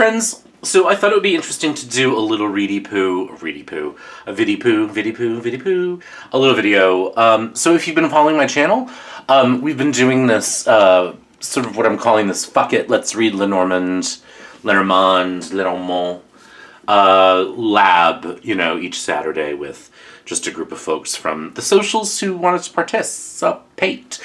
friends. So I thought it would be interesting to do a little a little video. So if you've been following my channel, we've been doing this sort of what I'm calling this fuck it, let's read Lenormand lab, each Saturday with just a group of folks from the socials who wanted to participate.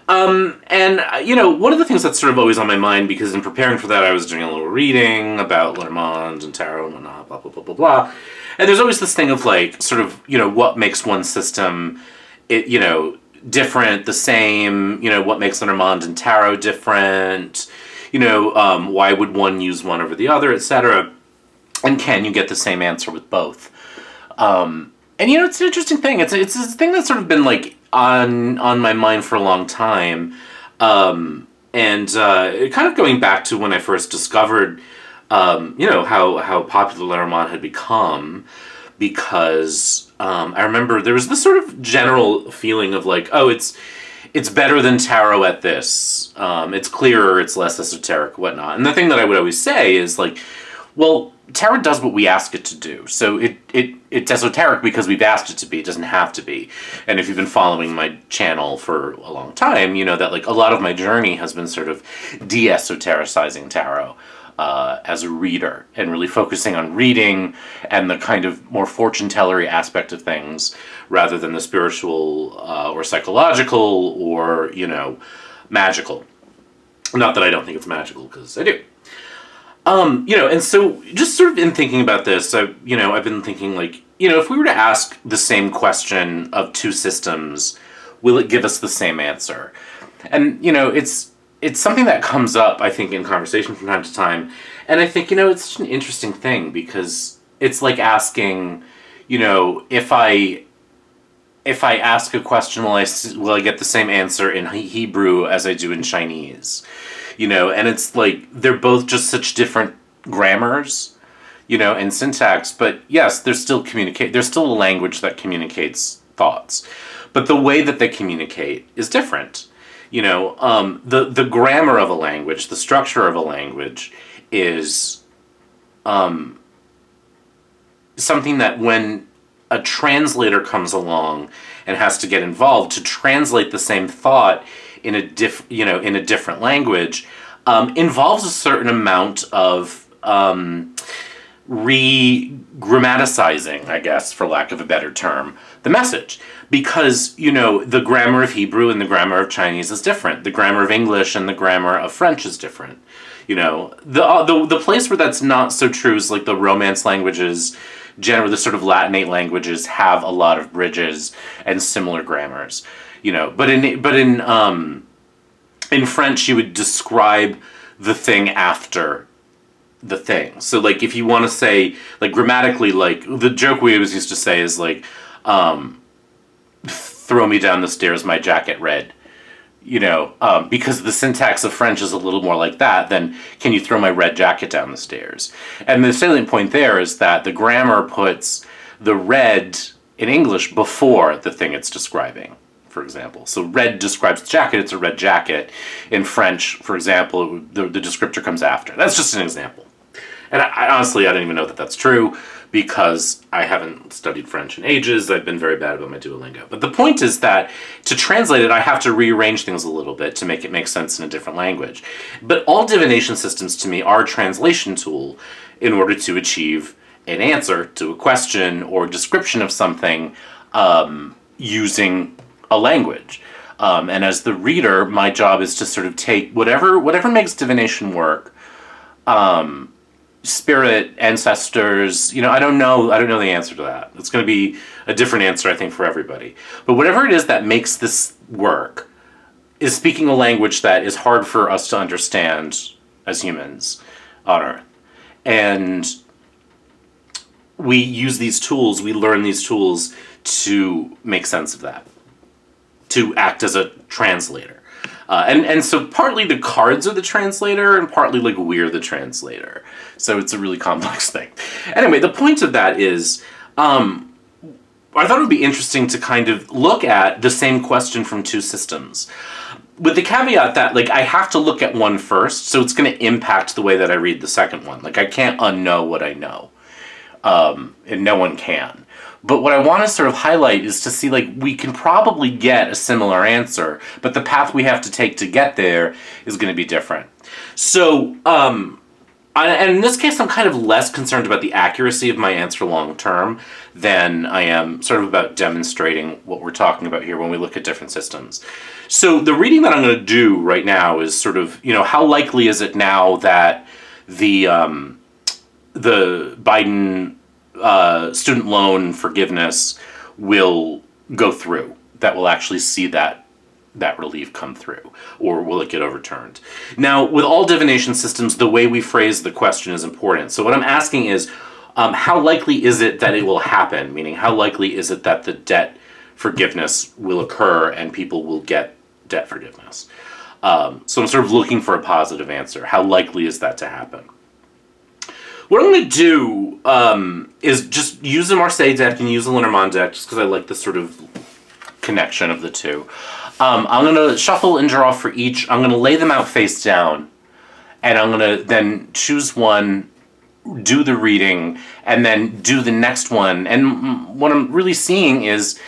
One of the things that's sort of always on my mind, because in preparing for that I was doing a little reading about Lenormand and tarot and whatnot, blah, blah, blah, blah, blah. And there's always this thing of what makes one system, different, the same, what makes Lenormand and tarot different, why would one use one over the other, etc. And can you get the same answer with both? It's an interesting thing. It's a thing that's sort of been on my mind for a long time, kind of going back to when I first discovered, how popular Lenormand had become, because I remember there was this sort of general feeling of it's better than tarot at this. It's clearer, it's less esoteric, whatnot. And the thing that I would always say is tarot does what we ask it to do. So it's esoteric because we've asked it to be. It doesn't have to be. And if you've been following my channel for a long time, you know that a lot of my journey has been sort of de-esotericizing tarot as a reader, and really focusing on reading and the kind of more fortune-tellery aspect of things rather than the spiritual or psychological or, magical. Not that I don't think it's magical, because I do. And so just sort of in thinking about this, I've been thinking if we were to ask the same question of two systems, will it give us the same answer? And, it's something that comes up, I think, in conversation from time to time. And I think, it's such an interesting thing, because it's like asking, if I ask a question, will I get the same answer in Hebrew as I do in Chinese? And it's they're both just such different grammars, and syntax, but yes, there's still a language that communicates thoughts, but the way that they communicate is different. The grammar of a language, the structure of a language is something that when a translator comes along and has to get involved to translate the same thought in a different language, involves a certain amount of re-grammaticizing, I guess, for lack of a better term, the message. Because, the grammar of Hebrew and the grammar of Chinese is different. The grammar of English and the grammar of French is different. The place where that's not so true is the Romance languages, generally the sort of Latinate languages, have a lot of bridges and similar grammars. But in French you would describe the thing after the thing. So if you want to say grammatically, the joke we always used to say is throw me down the stairs, my jacket red. Because the syntax of French is a little more like that than can you throw my red jacket down the stairs. And the salient point there is that the grammar puts the red in English before the thing it's describing, for example. So red describes the jacket, it's a red jacket. In French, for example, the descriptor comes after. That's just an example. And I honestly, I don't even know that that's true, because I haven't studied French in ages. I've been very bad about my Duolingo. But the point is that to translate it, I have to rearrange things a little bit to make it make sense in a different language. But all divination systems, to me, are a translation tool in order to achieve an answer to a question or description of something using a language. And as the reader, my job is to sort of take whatever makes divination work, spirit, ancestors, I don't know the answer to that. It's going to be a different answer, I think, for everybody. But whatever it is that makes this work is speaking a language that is hard for us to understand as humans on Earth. And we use these tools, we learn these tools to make sense of that, to act as a translator. And so partly the cards are the translator, and partly we're the translator. So it's a really complex thing. Anyway, the point of that is, I thought it would be interesting to kind of look at the same question from two systems. with the caveat that, like, I have to look at one first, so it's going to impact the way that I read the second one. Like, I can't unknow what I know. And no one can. But what I want to sort of highlight is to see, like, we can probably get a similar answer, but the path we have to take to get there is going to be different. So, and in this case, I'm kind of less concerned about the accuracy of my answer long term than I am sort of about demonstrating what we're talking about here when we look at different systems. So the reading that I'm going to do right now is sort of, how likely is it now that the Biden student loan forgiveness will go through, that we'll actually see that relief come through, or will it get overturned? Now, with all divination systems, the way we phrase the question is important. So what I'm asking is, how likely is it that it will happen? Meaning, how likely is it that the debt forgiveness will occur and people will get debt forgiveness? So I'm sort of looking for a positive answer. How likely is that to happen? What I'm going to do is just use the Marseille deck and use the Lenormand deck, just because I like the sort of connection of the two. I'm going to shuffle and draw for each. I'm going to lay them out face down, and I'm going to then choose one, do the reading, and then do the next one. And what I'm really seeing is,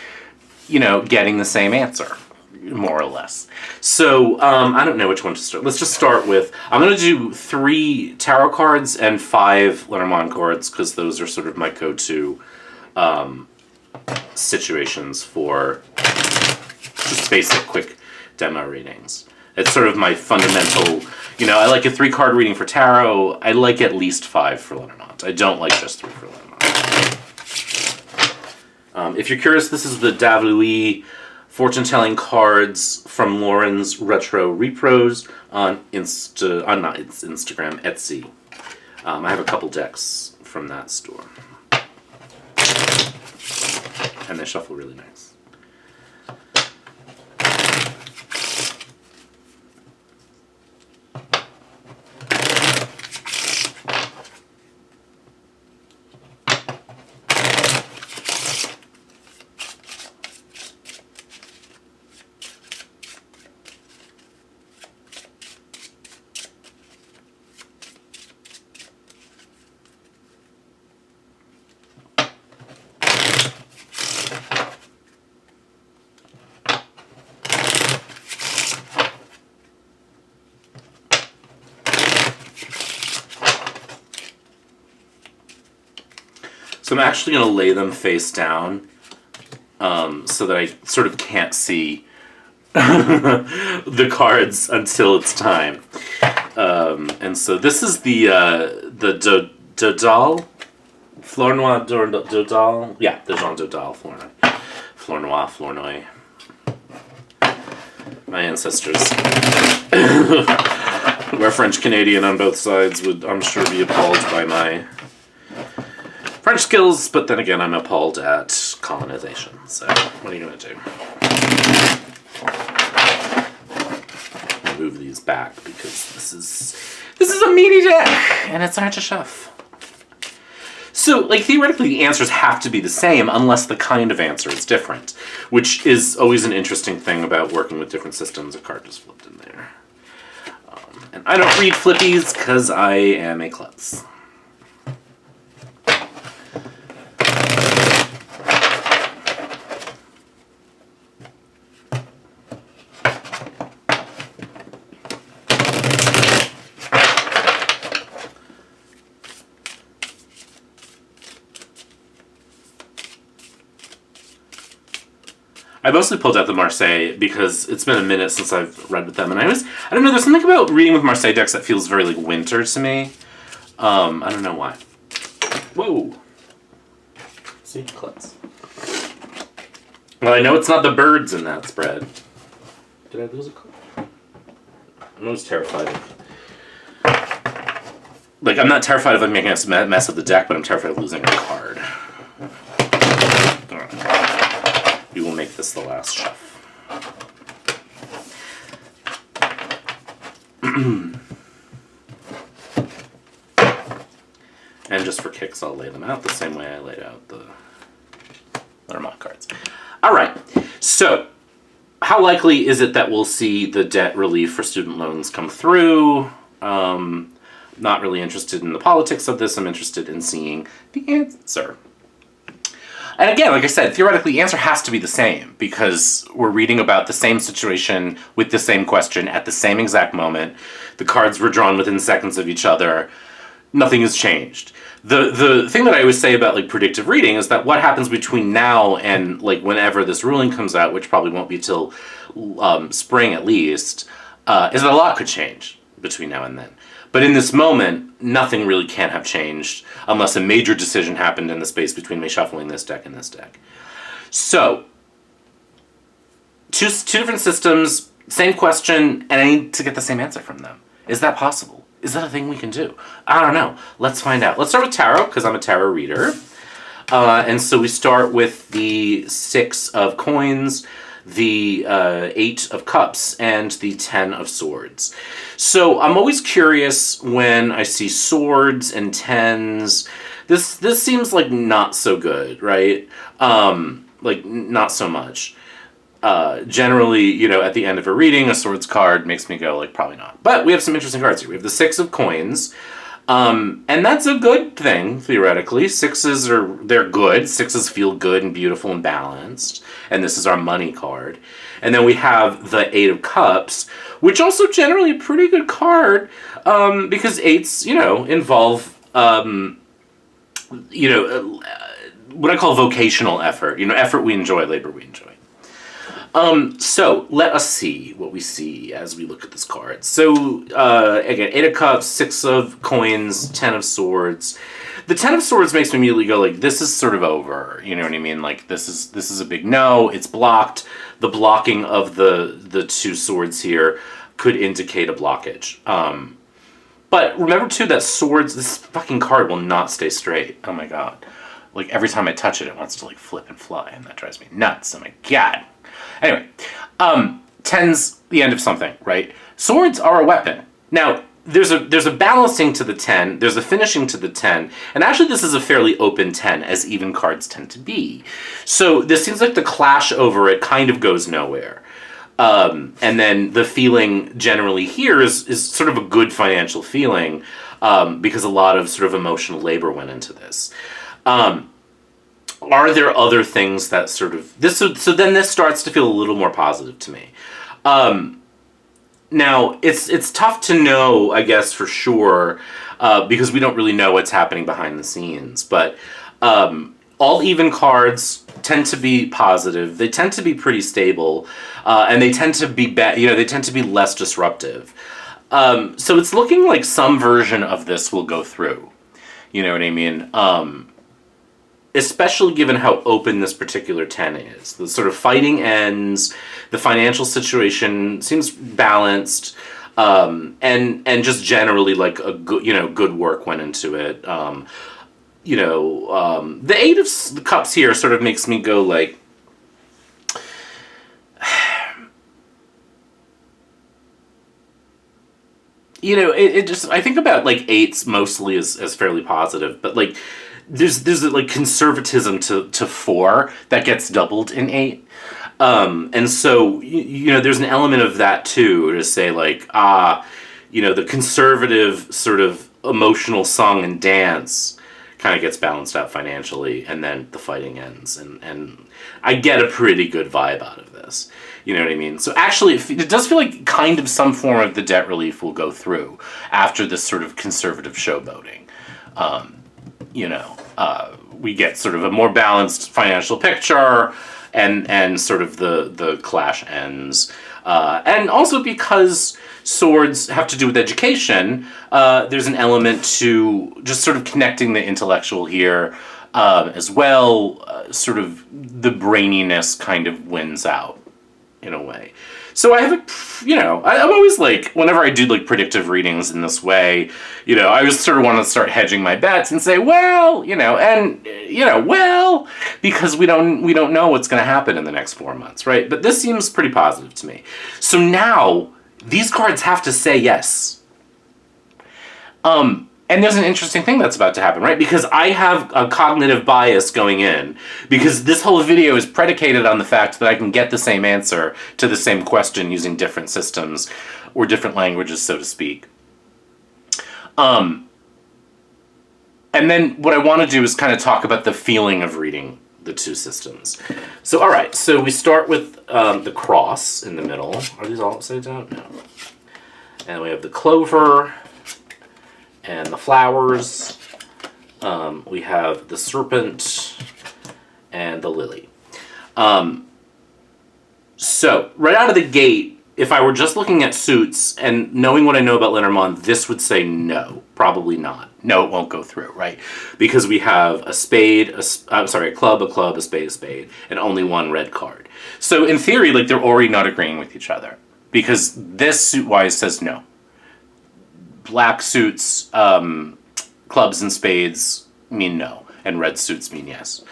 getting the same answer, more or less. So I don't know which one to start. Let's just start with, I'm going to do 3 tarot cards and 5 Lenormand cards, because those are sort of my go-to situations for just basic, quick demo readings. It's sort of my fundamental, I like a 3-card reading for tarot. I like at least 5 for Lenormand. I don't like just 3 for Lenormand. If you're curious, this is the Dave Louis fortune-telling cards from Lauren's Retro Repros on Instagram, Etsy. I have a couple decks from that store. And they shuffle really nice. So I'm actually going to lay them face down so that I sort of can't see the cards until it's time. And so this is the Dodal, Fleur Noir Dodal. Yeah, the Jean Dodal, Fleur Noir, Fleur Noir. My ancestors were French-Canadian on both sides, would, I'm sure, be appalled by my French skills, but then again, I'm appalled at colonization. So, what are you going to do? Move these back because this is a meaty deck, and it's hard to shove. So, like, theoretically, the answers have to be the same unless the kind of answer is different, which is always an interesting thing about working with different systems. A card just flipped in there. And I don't read flippies because I am a klutz. I mostly pulled out the Marseille because it's been a minute since I've read with them, and I don't know, there's something about reading with Marseille decks that feels very, like, winter to me. I don't know why. Whoa. See, klutz. Well, I know it's not the birds in that spread. Did I lose a card? I'm always terrified of... Like, I'm not terrified of making a mess of the deck, but I'm terrified of losing a card. We will make this the last shuffle. And just for kicks, I'll lay them out the same way I laid out the Lenormand cards. All right, so how likely is it that we'll see the debt relief for student loans come through? Not really interested in the politics of this. I'm interested in seeing the answer. And again, like I said, theoretically, the answer has to be the same because we're reading about the same situation with the same question at the same exact moment. The cards were drawn within seconds of each other. Nothing has changed. The thing that I always say about like predictive reading is that what happens between now and like whenever this ruling comes out, which probably won't be till spring at least, is that a lot could change between now and then. But in this moment, nothing really can have changed unless a major decision happened in the space between me shuffling this deck and this deck. So, two different systems, same question, and I need to get the same answer from them. Is that possible? Is that a thing we can do? I don't know. Let's find out. Let's start with tarot, because I'm a tarot reader. And so we start with the 6 of coins, the 8 of cups, and the 10 of swords. So I'm always curious when I see swords and 10s. This seems like not so good, right? Like not so much. Generally, you know, at the end of a reading, a swords card makes me go like, probably not. But we have some interesting cards here. We have the 6 of coins. And that's a good thing, theoretically. 6s they're good. 6s feel good and beautiful and balanced. And this is our money card. And then we have the 8 of cups, which also generally a pretty good card, because 8s, you know, involve, you know, what I call vocational effort. You know, effort we enjoy, labor we enjoy. So let us see what we see as we look at this card. So, again, 8 of cups, 6 of coins, 10 of swords. The 10 of swords makes me immediately go like, this is sort of over. You know what I mean? Like, this is a big no. It's blocked. The blocking of the 2 swords here could indicate a blockage. But remember too that swords, this fucking card will not stay straight. Oh my god. Like, every time I touch it, it wants to like flip and fly, and that drives me nuts. Oh my god. Anyway, 10's the end of something, right? Swords are a weapon. Now, there's a balancing to the 10, there's a finishing to the 10, and actually this is a fairly open 10, as even cards tend to be. So this seems like the clash over it kind of goes nowhere. And then the feeling generally here is sort of a good financial feeling, because a lot of sort of emotional labor went into this. Are there other things that sort of so then this starts to feel a little more positive to me. Now it's tough to know, I guess, for sure, because we don't really know what's happening behind the scenes. But all even cards tend to be positive. They tend to be pretty stable, and they tend to be they tend to be less disruptive. So it's looking like some version of this will go through. You know what I mean? Especially given how open this particular 10 is. The sort of fighting ends, the financial situation seems balanced, and just generally like a good work went into it. The 8 of the cups here sort of makes me go like, it just, I think about like 8s mostly as fairly positive, but like, there's like conservatism to 4 that gets doubled in 8, and so there's an element of that too, to say like the conservative sort of emotional song and dance kind of gets balanced out financially, and then the fighting ends, and I get a pretty good vibe out of this. You know what I mean? So actually, it does feel like kind of some form of the debt relief will go through after this sort of conservative showboating. We get sort of a more balanced financial picture, and sort of the clash ends. And also because swords have to do with education, there's an element to just sort of connecting the intellectual here, as well. Sort of the braininess kind of wins out in a way. So I have I'm always like, whenever I do like predictive readings in this way, I always sort of want to start hedging my bets and say, well, because we don't know what's going to happen in the next 4 months, right? But this seems pretty positive to me. So now these cards have to say yes. And there's an interesting thing that's about to happen, right? Because I have a cognitive bias going in. Because this whole video is predicated on the fact that I can get the same answer to the same question using different systems or different languages, so to speak. And then what I want to do is kind of talk about the feeling of reading the two systems. So, all right. So we start with the cross in the middle. Are these all upside down? No. And we have the clover and the flowers. We have the serpent and the lily. So right out of the gate, if I were just looking at suits and knowing what I know about Lenormand, this would say no, probably not. No, it won't go through, right? Because we have a spade, a club, a spade, and only one red card. So in theory, like, they're already not agreeing with each other because this suit-wise says no. Black suits, clubs and spades mean no, and red suits mean yes.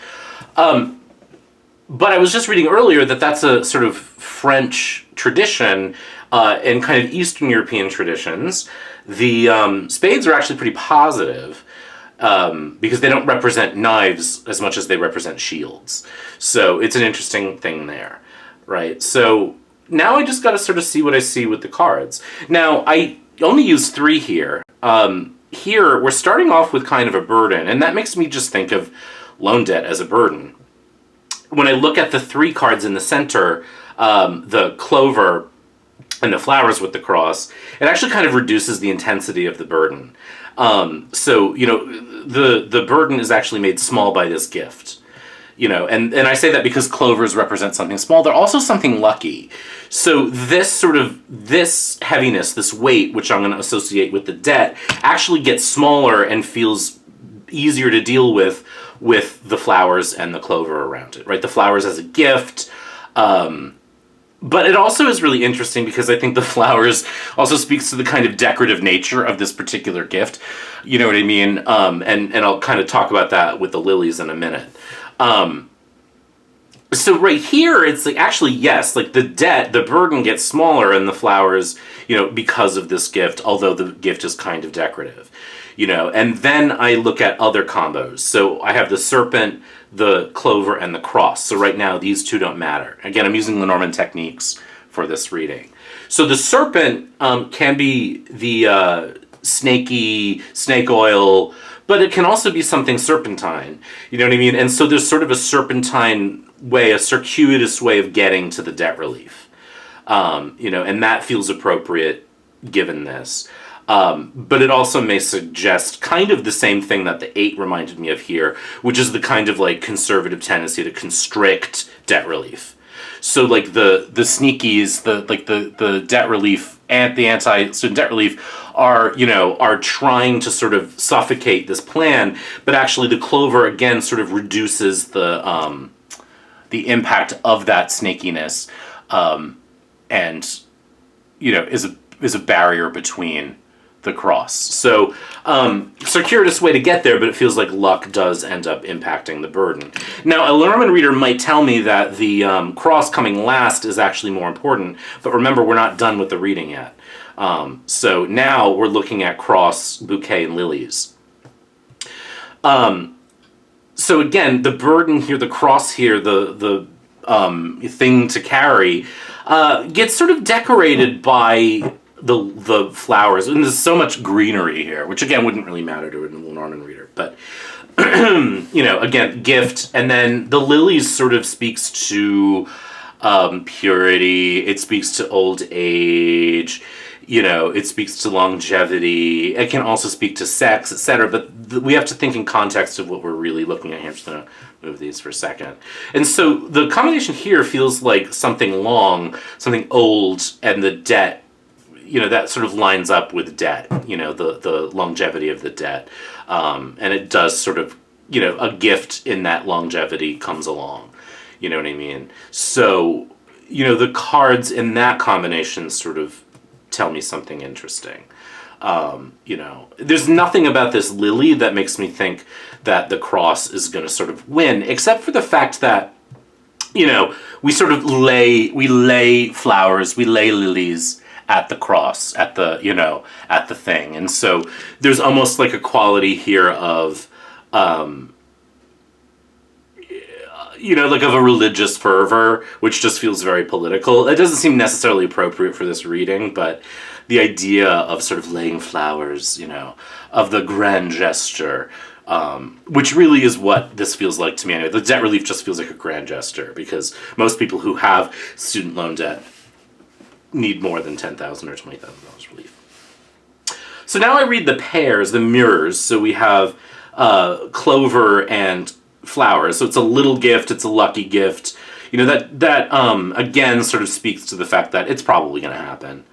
But I was just reading earlier that that's a sort of French tradition, and kind of Eastern European traditions. The spades are actually pretty positive, because they don't represent knives as much as they represent shields. So it's an interesting thing there, right? So now I just got to sort of see what I see with the cards. Now, I only use 3 here. Here, we're starting off with kind of a burden, and that makes me just think of loan debt as a burden. When I look at the 3 cards in the center, the clover and the flowers with the cross, it actually kind of reduces the intensity of the burden. So, you know, the burden is actually made small by this gift. You know, and I say that because clovers represent something small. They're also something lucky. So this heaviness, this weight, which I'm going to associate with the debt, actually gets smaller and feels easier to deal with the flowers and the clover around it, right? The flowers as a gift. But it also is really interesting because I think the flowers also speaks to the kind of decorative nature of this particular gift. You know what I mean? And I'll kind of talk about that with the lilies in a minute. So right here, it's like, actually, yes, like the burden gets smaller and the flowers, you know, because of this gift, although the gift is kind of decorative, you know. And then I look at other combos. So I have the serpent, the clover, and the cross. So right now, these 2 don't matter. Again, I'm using Lenormand techniques for this reading. So the serpent can be the snaky, snake oil, but it can also be something serpentine. You know what I mean? And so there's sort of a serpentine way, a circuitous way of getting to the debt relief. You know, and that feels appropriate given this. But it also may suggest kind of the same thing that the 8 reminded me of here, which is the kind of like conservative tendency to constrict debt relief. So like the sneakies, the debt relief and the anti-student debt relief are trying to sort of suffocate this plan, but actually the clover again sort of reduces the impact of that snakiness, and you know is a barrier between the cross. So circuitous way to get there, but it feels like luck does end up impacting the burden. Now, a Lenormand reader might tell me that the cross coming last is actually more important, but remember, we're not done with the reading yet. So now we're looking at cross, bouquet, and lilies. So again, the burden here, the cross here, the thing to carry, gets sort of decorated by the flowers, and there's so much greenery here, which again wouldn't really matter to a Lenormand reader, but you know, again, gift. And then the lilies sort of speaks to purity, it speaks to old age, you know, it speaks to longevity, it can also speak to sex, etc. But we have to think in context of what we're really looking at here. I'm just going to move these for a second. And so the combination here feels like something long, something old, and the debt, you know, that sort of lines up with debt, you know, the longevity of the debt. And it does sort of, you know, a gift in that longevity comes along. You know what I mean? So, you know, the cards in that combination sort of tell me something interesting. You know, there's nothing about this lily that makes me think that the cross is going to sort of win, except for the fact that, you know, we sort of lay flowers, we lay lilies at the cross, at the, at the thing. And so there's almost like a quality here of, like of a religious fervor, which just feels very political. It doesn't seem necessarily appropriate for this reading, but the idea of sort of laying flowers, of the grand gesture, which really is what this feels like to me. Anyway, the debt relief just feels like a grand gesture, because most people who have student loan debt need more than $10,000 or $20,000 relief. So now I read the pairs, the mirrors. So we have clover and flowers. So it's a little gift, it's a lucky gift. That again sort of speaks to the fact that it's probably going to happen.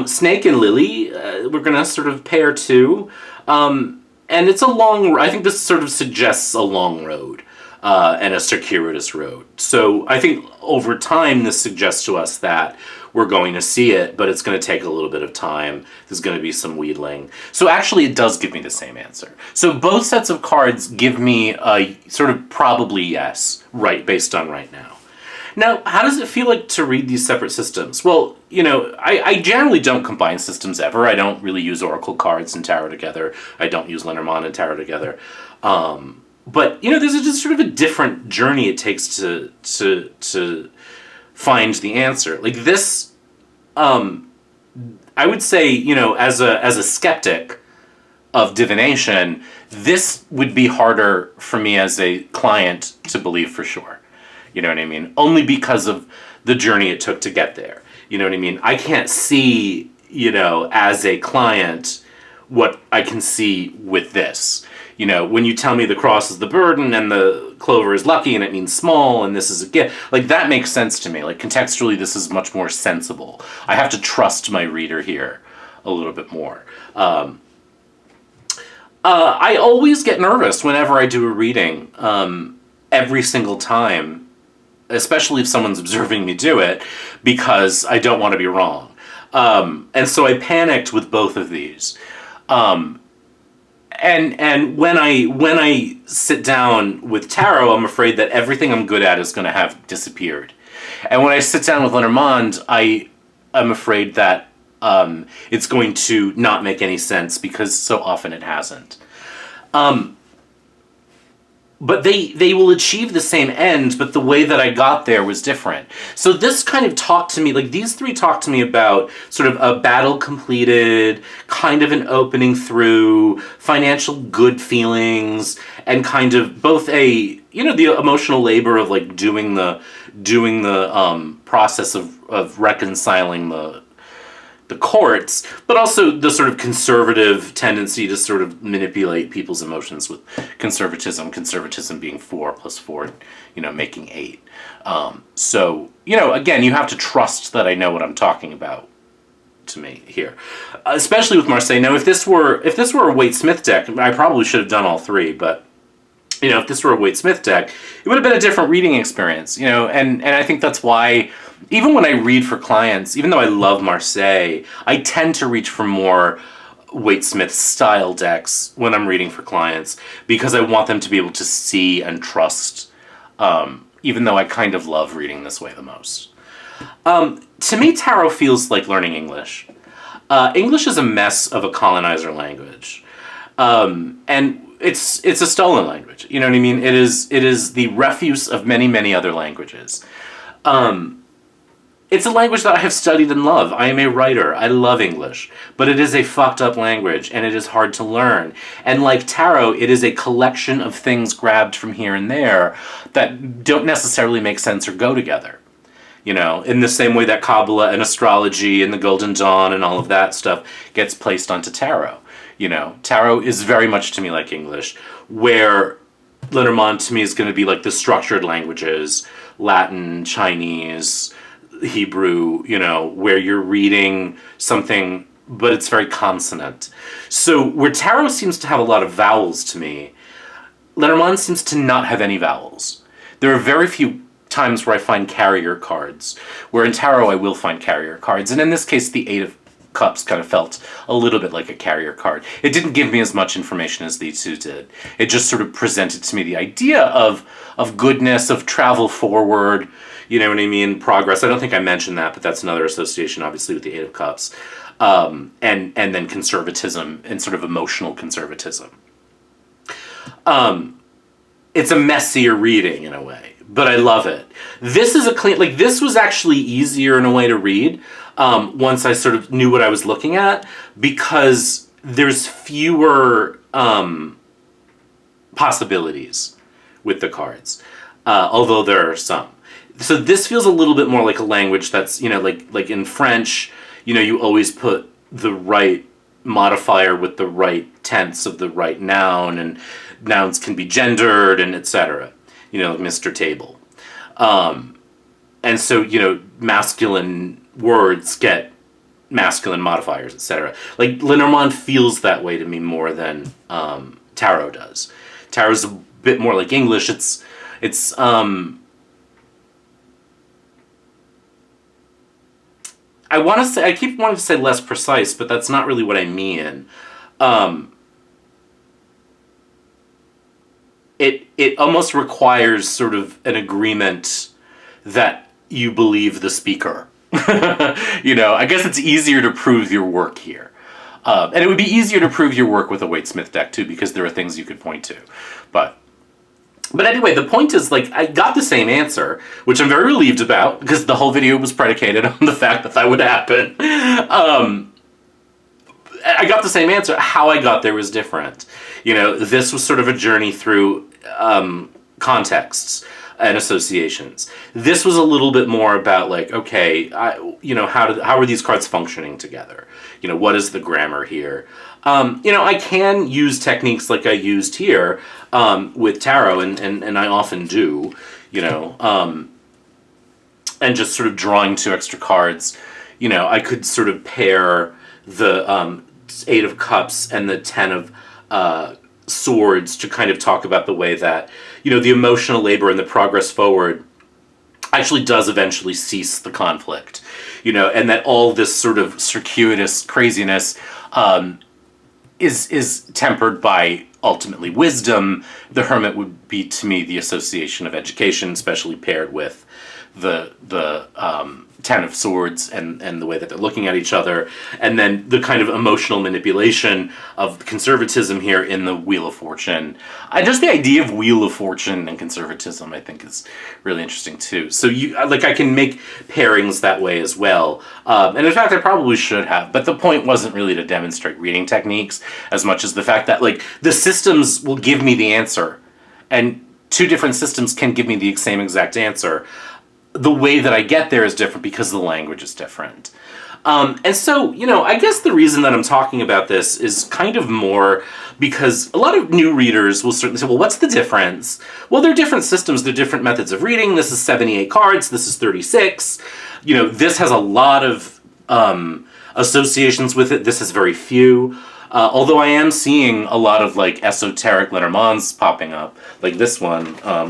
Snake and lily, we're going to sort of pair too. And it's a long, I think this sort of suggests a long road and a circuitous road. So I think over time this suggests to us that we're going to see it, but it's going to take a little bit of time. There's going to be some wheedling. So actually it does give me the same answer. So both sets of cards give me a sort of probably yes, right, based on right now. Now, how does it feel like to read these separate systems? Well, I generally don't combine systems ever. I don't really use Oracle cards and tarot together. I don't use Lenormand and tarot together. But, there's just sort of a different journey it takes to find the answer. Like this, I would say, as a skeptic of divination, this would be harder for me as a client to believe for sure. You know what I mean? Only because of the journey it took to get there. You know what I mean? I can't see, as a client, what I can see with this. When you tell me the cross is the burden and the clover is lucky and it means small and this is a gift, like that makes sense to me. Like contextually, this is much more sensible. I have to trust my reader here a little bit more. I always get nervous whenever I do a reading, every single time, especially if someone's observing me do it, because I don't want to be wrong. And so I panicked with both of these. And when I sit down with tarot, I'm afraid that everything I'm good at is going to have disappeared. And when I sit down with Lenormand, I'm afraid that it's going to not make any sense, because so often it hasn't. But they will achieve the same end, but the way that I got there was different. So this kind of talked to me, like these three talked to me about sort of a battle completed, kind of an opening through, financial good feelings, and kind of both the emotional labor of like doing the process of reconciling the courts, but also the sort of conservative tendency to sort of manipulate people's emotions with conservatism being 4 + 4, making 8. So, again, you have to trust that I know what I'm talking about to me here, especially with Marseille. Now, if this were a Waite-Smith deck, I probably should have done all three, but if this were a Waite-Smith deck, it would have been a different reading experience, and I think that's why, even when I read for clients, even though I love Marseille, I tend to reach for more Waite-Smith style decks when I'm reading for clients, because I want them to be able to see and trust, even though I kind of love reading this way the most. To me, tarot feels like learning English. English is a mess of a colonizer language. And it's a stolen language. You know what I mean? It is the refuse of many, many other languages. It's a language that I have studied and love. I am a writer. I love English. But it is a fucked up language, and it is hard to learn. And like tarot, it is a collection of things grabbed from here and there that don't necessarily make sense or go together. In the same way that Kabbalah and astrology and the Golden Dawn and all of that stuff gets placed onto tarot. Tarot is very much to me like English, where Lenormand to me is going to be like the structured languages, Latin, Chinese, Hebrew, where you're reading something, but it's very consonant. So where tarot seems to have a lot of vowels to me, Lenormand seems to not have any vowels. There are very few times where I find carrier cards, where in tarot I will find carrier cards, and in this case the 8 Cups kind of felt a little bit like a carrier card. It didn't give me as much information as these two did. It just sort of presented to me the idea of goodness, of travel forward, you know what I mean, progress. I don't think I mentioned that, but that's another association, obviously, with the Eight of Cups. And then conservatism and sort of emotional conservatism. It's a messier reading in a way, but I love it. This is a clean, like, this was actually easier in a way to read once I sort of knew what I was looking at, because there's fewer possibilities with the cards, although there are some. So this feels a little bit more like a language that's, you know, like in French, you know, you always put the right modifier with the right tense of the right noun, and nouns can be gendered and etc. You know, Mr. Table. And so, you know, masculine words get masculine modifiers, etc. Like, Lenormand feels that way to me more than Tarot does. Tarot's a bit more like English. It's I keep wanting to say less precise, but that's not really what I mean. It almost requires sort of an agreement that you believe the speaker. You know, I guess it's easier to prove your work here. And it would be easier to prove your work with a Waite-Smith deck, too, because there are things you could point to. But anyway, the point is, like, I got the same answer, which I'm very relieved about, because the whole video was predicated on the fact that would happen. I got the same answer. How I got there was different. You know, this was sort of a journey through contexts and associations. This was a little bit more about, like, okay, you know, how are these cards functioning together? You know, what is the grammar here? You know, I can use techniques like I used here with tarot, and I often do, you know, and just sort of drawing two extra cards. You know, I could sort of pair the Eight of Cups and the Ten of Swords to kind of talk about the way that, you know, the emotional labor and the progress forward actually does eventually cease the conflict, you know, and that all this sort of circuitous craziness is tempered by ultimately wisdom. The Hermit would be, to me, the association of education, especially paired with the Ten of Swords and the way that they're looking at each other, and then the kind of emotional manipulation of conservatism here in the Wheel of Fortune. Just the idea of Wheel of Fortune and conservatism, I think, is really interesting too. So I can make pairings that way as well, and in fact I probably should have, but the point wasn't really to demonstrate reading techniques as much as the fact that, like, the systems will give me the answer, and two different systems can give me the same exact answer. The way that I get there is different because the language is different. And so, you know, I guess the reason that I'm talking about this is kind of more because a lot of new readers will certainly say, well, what's the difference? Well, they're different systems, they're different methods of reading. This is 78 cards, this is 36. You know, this has a lot of associations with it, this has very few. Although I am seeing a lot of, like, esoteric Lenormands popping up, like this one,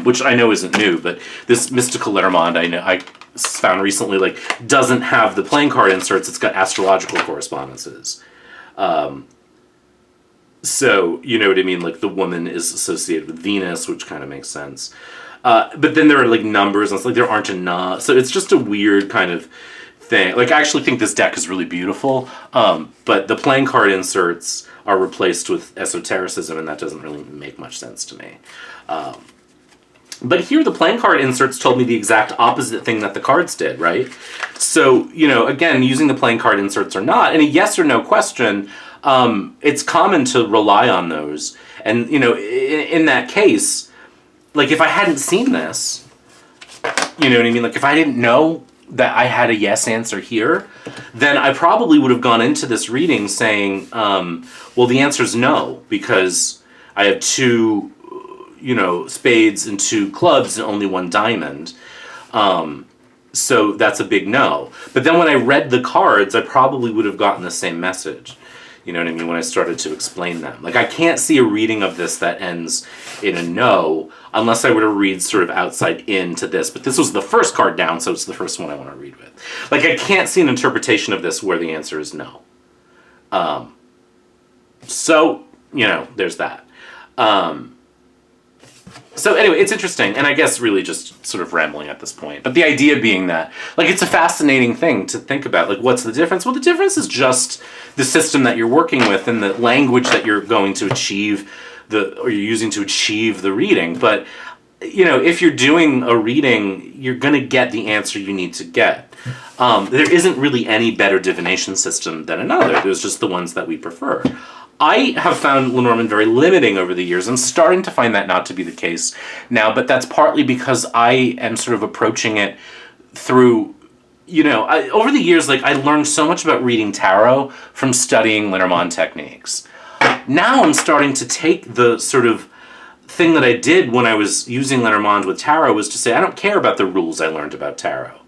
which I know isn't new, but this mystical Lenormand I found recently, like, doesn't have the playing card inserts, it's got astrological correspondences. So, you know what I mean, like, the woman is associated with Venus, which kind of makes sense. But then there are, like, numbers, and it's like there aren't enough, so it's just a weird kind of thing. Like, I actually think this deck is really beautiful, but the playing card inserts are replaced with esotericism, and that doesn't really make much sense to me. But here the playing card inserts told me the exact opposite thing that the cards did, right? So, you know, again, using the playing card inserts or not, in a yes or no question, it's common to rely on those. And, you know, in that case, like, if I hadn't seen this, you know what I mean? Like, if I didn't know that I had a yes answer here, then I probably would have gone into this reading saying, well, the answer's no, because I have two, you know, spades and two clubs and only one diamond. So that's a big no. But then when I read the cards, I probably would have gotten the same message. You know what I mean? When I started to explain them. Like, I can't see a reading of this that ends in a no, unless I were to read sort of outside in to this. But this was the first card down, so it's the first one I want to read with. Like, I can't see an interpretation of this where the answer is no. So, there's that. So anyway, it's interesting, and I guess really just sort of rambling at this point. But the idea being that, it's a fascinating thing to think about. What's the difference? Well, the difference is just the system that you're working with and the language that you're going to achieve, or you're using to achieve the reading. But, if you're doing a reading, you're going to get the answer you need to get. There isn't really any better divination system than another. There's just the ones that we prefer. I have found Lenormand very limiting over the years. I'm starting to find that not to be the case now, but that's partly because I am sort of approaching it through, over the years, I learned so much about reading tarot from studying Lenormand techniques. Now I'm starting to take the sort of thing that I did when I was using Lenormand with tarot was to say, I don't care about the rules I learned about tarot.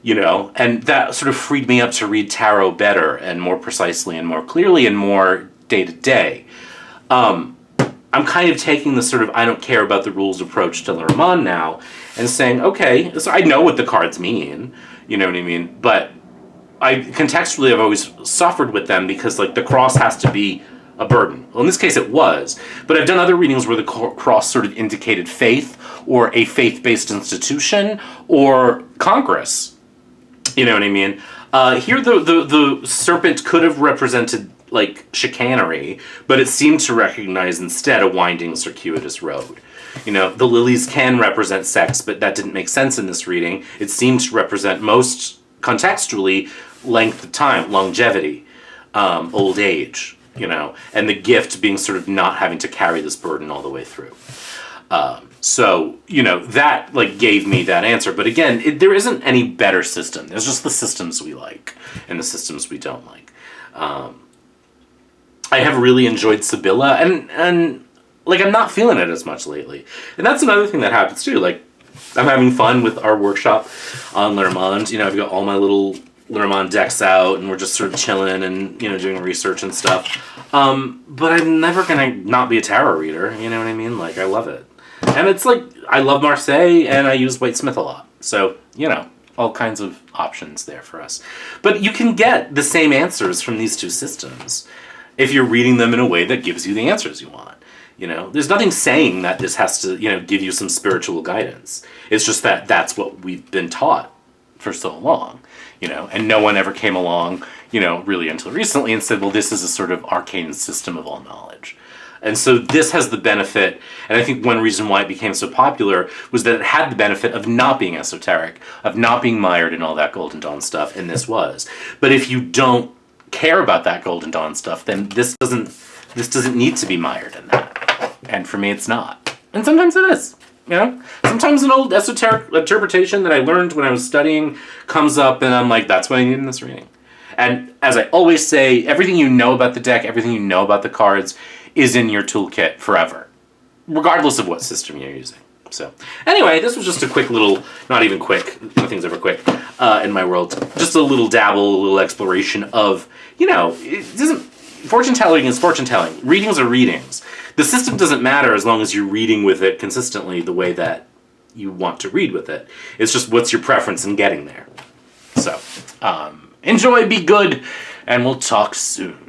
And that sort of freed me up to read tarot better and more precisely and more clearly and more day to day. I'm kind of taking the sort of I don't care about the rules approach to Lenormand now and saying, okay, so I know what the cards mean, you know what I mean? But contextually I've always suffered with them because the cross has to be a burden. Well, in this case it was, but I've done other readings where the cross sort of indicated faith or a faith-based institution or Congress. You know what I mean? Here the serpent could have represented chicanery, but it seemed to recognize instead a winding circuitous road. The lilies can represent sex, but that didn't make sense in this reading. It seemed to represent most contextually length of time, longevity, old age, and the gift being sort of not having to carry this burden all the way through. So, that gave me that answer. But again, there isn't any better system. There's just the systems we like and the systems we don't like. I have really enjoyed Sibylla, and I'm not feeling it as much lately. And that's another thing that happens too. I'm having fun with our workshop on Lenormand. I've got all my little Lenormand decks out, and we're just sort of chilling and, doing research and stuff. But I'm never gonna not be a tarot reader, you know what I mean? I love it. And it's I love Marseille, and I use White Smith a lot. So, all kinds of options there for us. But you can get the same answers from these two systems if you're reading them in a way that gives you the answers you want. There's nothing saying that this has to, give you some spiritual guidance. It's just that that's what we've been taught for so long, and no one ever came along, really until recently and said, well, this is a sort of arcane system of all knowledge. And so this has the benefit, and I think one reason why it became so popular was that it had the benefit of not being esoteric, of not being mired in all that Golden Dawn stuff, and this was. But if you don't care about that Golden Dawn stuff, then this doesn't need to be mired in that. And for me, it's not. And sometimes it is. Sometimes an old esoteric interpretation that I learned when I was studying comes up, and I'm like, that's what I need in this reading. And as I always say, everything you know about the deck, everything you know about the cards is in your toolkit forever, regardless of what system you're using. So anyway, this was just a quick little, not even quick, nothing's ever quick in my world, just a little dabble, a little exploration of, it doesn't, fortune telling is fortune telling. Readings are readings. The system doesn't matter as long as you're reading with it consistently the way that you want to read with it. It's just what's your preference in getting there. So, enjoy, be good, and we'll talk soon.